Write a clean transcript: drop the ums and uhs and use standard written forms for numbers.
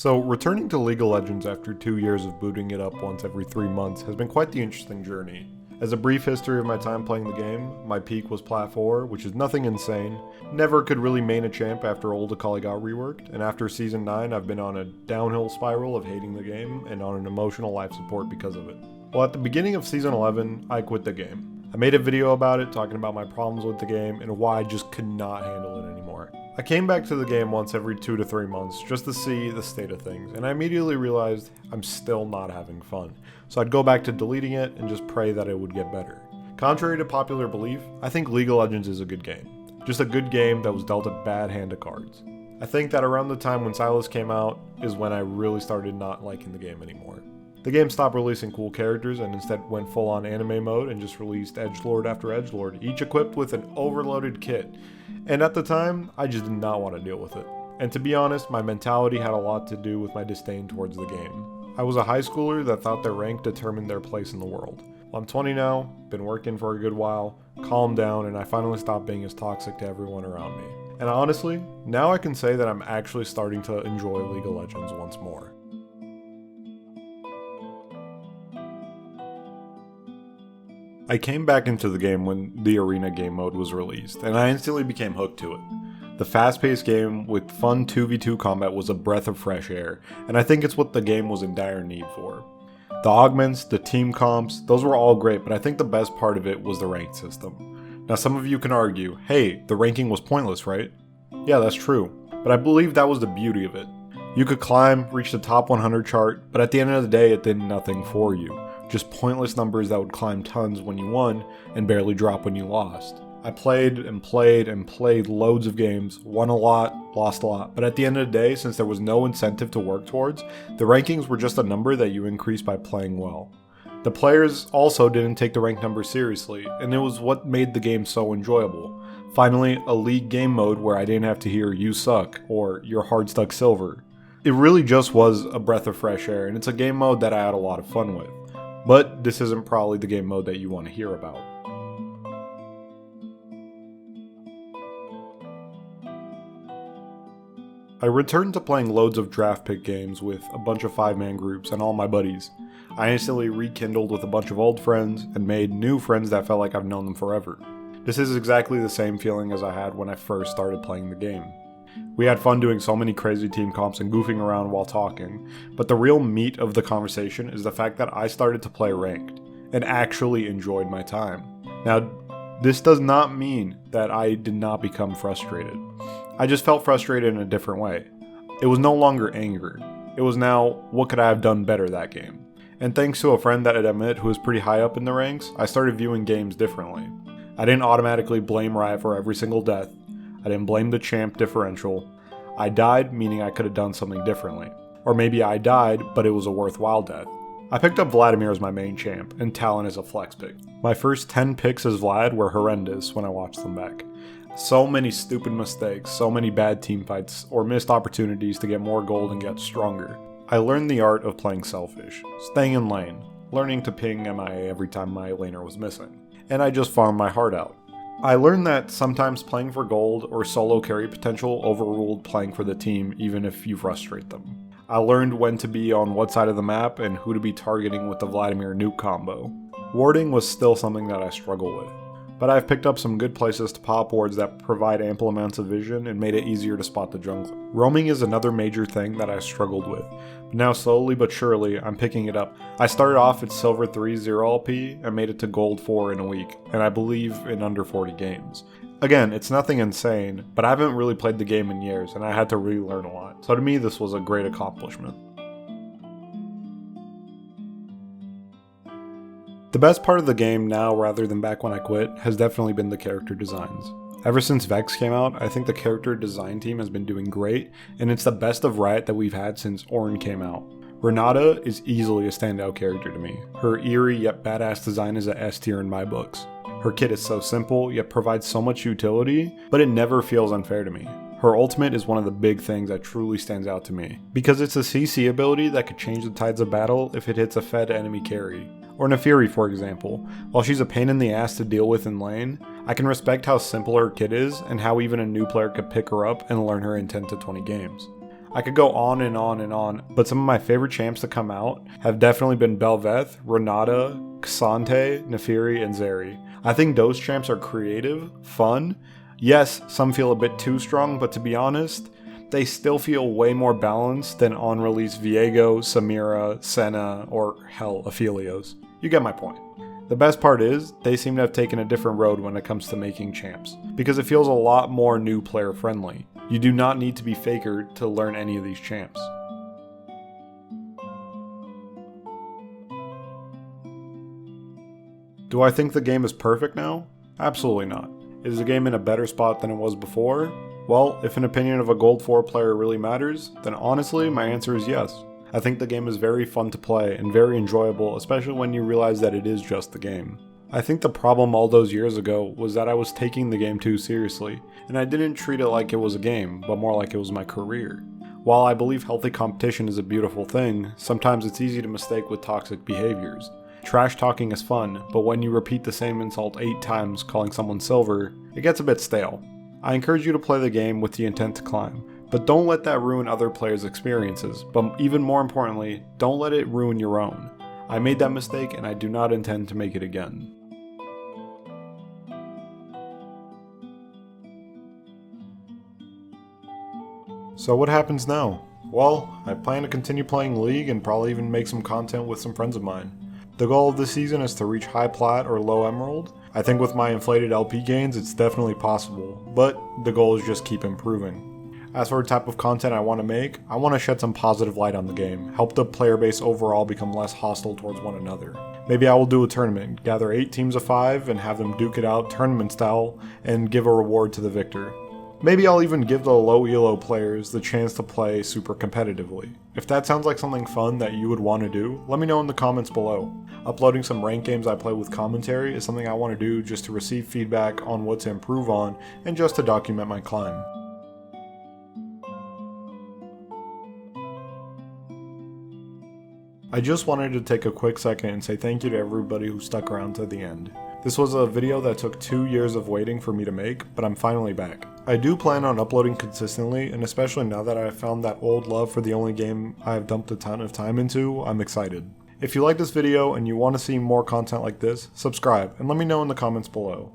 So, returning to League of Legends after 2 years of booting it up once every 3 months has been quite the interesting journey. As a brief history of my time playing the game, my peak was Plat 4, which is nothing insane. Never could really main a champ after Old Akali got reworked, and after Season 9 I've been on a downhill spiral of hating the game and on an emotional life support because of it. Well, at the beginning of Season 11, I quit the game. I made a video about it talking about my problems with the game and why I just could not handle it anymore. I came back to the game once every 2 to 3 months just to see the state of things, and I immediately realized I'm still not having fun. So I'd go back to deleting it and just pray that it would get better. Contrary to popular belief, I think League of Legends is a good game. Just a good game that was dealt a bad hand of cards. I think that around the time when Silas came out is when I really started not liking the game anymore. The game stopped releasing cool characters and instead went full on anime mode and just released edgelord after edgelord, each equipped with an overloaded kit. And at the time, I just did not want to deal with it. And to be honest, my mentality had a lot to do with my disdain towards the game. I was a high schooler that thought their rank determined their place in the world. Well, I'm 20 now, been working for a good while, calmed down, and I finally stopped being as toxic to everyone around me. And honestly, now I can say that I'm actually starting to enjoy League of Legends once more. I came back into the game when the Arena game mode was released, and I instantly became hooked to it. The fast-paced game with fun 2v2 combat was a breath of fresh air, and I think it's what the game was in dire need for. The augments, the team comps, those were all great, but I think the best part of it was the ranked system. Now some of you can argue, hey, the ranking was pointless, right? Yeah, that's true, but I believe that was the beauty of it. You could climb, reach the top 100 chart, but at the end of the day it did nothing for you. Just pointless numbers that would climb tons when you won and barely drop when you lost. I played and played and played loads of games, won a lot, lost a lot, but at the end of the day, since there was no incentive to work towards, the rankings were just a number that you increased by playing well. The players also didn't take the rank number seriously, and it was what made the game so enjoyable. Finally, a league game mode where I didn't have to hear "you suck" or "you're hard stuck silver." It really just was a breath of fresh air, and it's a game mode that I had a lot of fun with. But this isn't probably the game mode that you want to hear about. I returned to playing loads of draft pick games with a bunch of 5-man groups and all my buddies. I instantly rekindled with a bunch of old friends and made new friends that felt like I've known them forever. This is exactly the same feeling as I had when I first started playing the game. We had fun doing so many crazy team comps and goofing around while talking, but the real meat of the conversation is the fact that I started to play ranked, and actually enjoyed my time. Now, this does not mean that I did not become frustrated. I just felt frustrated in a different way. It was no longer anger. It was now, what could I have done better that game? And thanks to a friend that I'd met who was pretty high up in the ranks, I started viewing games differently. I didn't automatically blame Riot for every single death. I didn't blame the champ differential. I died, meaning I could have done something differently. Or maybe I died, but it was a worthwhile death. I picked up Vladimir as my main champ, and Talon as a flex pick. My first 10 picks as Vlad were horrendous when I watched them back. So many stupid mistakes, so many bad team fights, or missed opportunities to get more gold and get stronger. I learned the art of playing selfish, staying in lane, learning to ping MIA every time my laner was missing. And I just farmed my heart out. I learned that sometimes playing for gold or solo carry potential overruled playing for the team even if you frustrate them. I learned when to be on what side of the map and who to be targeting with the Vladimir nuke combo. Warding was still something that I struggle with, but I've picked up some good places to pop wards that provide ample amounts of vision and made it easier to spot the jungler. Roaming is another major thing that I struggled with, but now slowly but surely I'm picking it up. I started off at silver 3 0 LP and made it to gold 4 in a week, and I believe in under 40 games. Again, it's nothing insane, but I haven't really played the game in years and I had to relearn a lot, so to me this was a great accomplishment. The best part of the game now, rather than back when I quit, has definitely been the character designs. Ever since Vex came out, I think the character design team has been doing great, and it's the best of Riot that we've had since Ornn came out. Renata is easily a standout character to me. Her eerie yet badass design is a S tier in my books. Her kit is so simple, yet provides so much utility, but it never feels unfair to me. Her ultimate is one of the big things that truly stands out to me, because it's a CC ability that could change the tides of battle if it hits a fed enemy carry. Or Nefiri, for example. While she's a pain in the ass to deal with in lane, I can respect how simple her kit is and how even a new player could pick her up and learn her in 10 to 20 games. I could go on and on and on, but some of my favorite champs to come out have definitely been Bel'Veth, Renata, Xante, Nefiri, and Zeri. I think those champs are creative, fun. Yes, some feel a bit too strong, but to be honest, they still feel way more balanced than on-release Viego, Samira, Senna, or hell, Aphelios. You get my point. The best part is, they seem to have taken a different road when it comes to making champs, because it feels a lot more new player friendly. You do not need to be Faker to learn any of these champs. Do I think the game is perfect now? Absolutely not. Is the game in a better spot than it was before? Well, if an opinion of a Gold 4 player really matters, then honestly, my answer is yes. I think the game is very fun to play and very enjoyable, especially when you realize that it is just the game. I think the problem all those years ago was that I was taking the game too seriously, and I didn't treat it like it was a game, but more like it was my career. While I believe healthy competition is a beautiful thing, sometimes it's easy to mistake with toxic behaviors. Trash talking is fun, but when you repeat the same insult 8 times calling someone silver, it gets a bit stale. I encourage you to play the game with the intent to climb, but don't let that ruin other players' experiences, but even more importantly, don't let it ruin your own. I made that mistake and I do not intend to make it again. So what happens now? Well, I plan to continue playing League and probably even make some content with some friends of mine. The goal of this season is to reach high plat or low emerald. I think with my inflated LP gains it's definitely possible, but the goal is just keep improving. As for the type of content I want to make, I want to shed some positive light on the game, help the player base overall become less hostile towards one another. Maybe I will do a tournament, gather 8 teams of 5 and have them duke it out tournament style and give a reward to the victor. Maybe I'll even give the low elo players the chance to play super competitively. If that sounds like something fun that you would want to do, let me know in the comments below. Uploading some ranked games I play with commentary is something I want to do just to receive feedback on what to improve on and just to document my climb. I just wanted to take a quick second and say thank you to everybody who stuck around to the end. This was a video that took 2 years of waiting for me to make, but I'm finally back. I do plan on uploading consistently, and especially now that I have found that old love for the only game I have dumped a ton of time into, I'm excited. If you like this video and you want to see more content like this, subscribe and let me know in the comments below.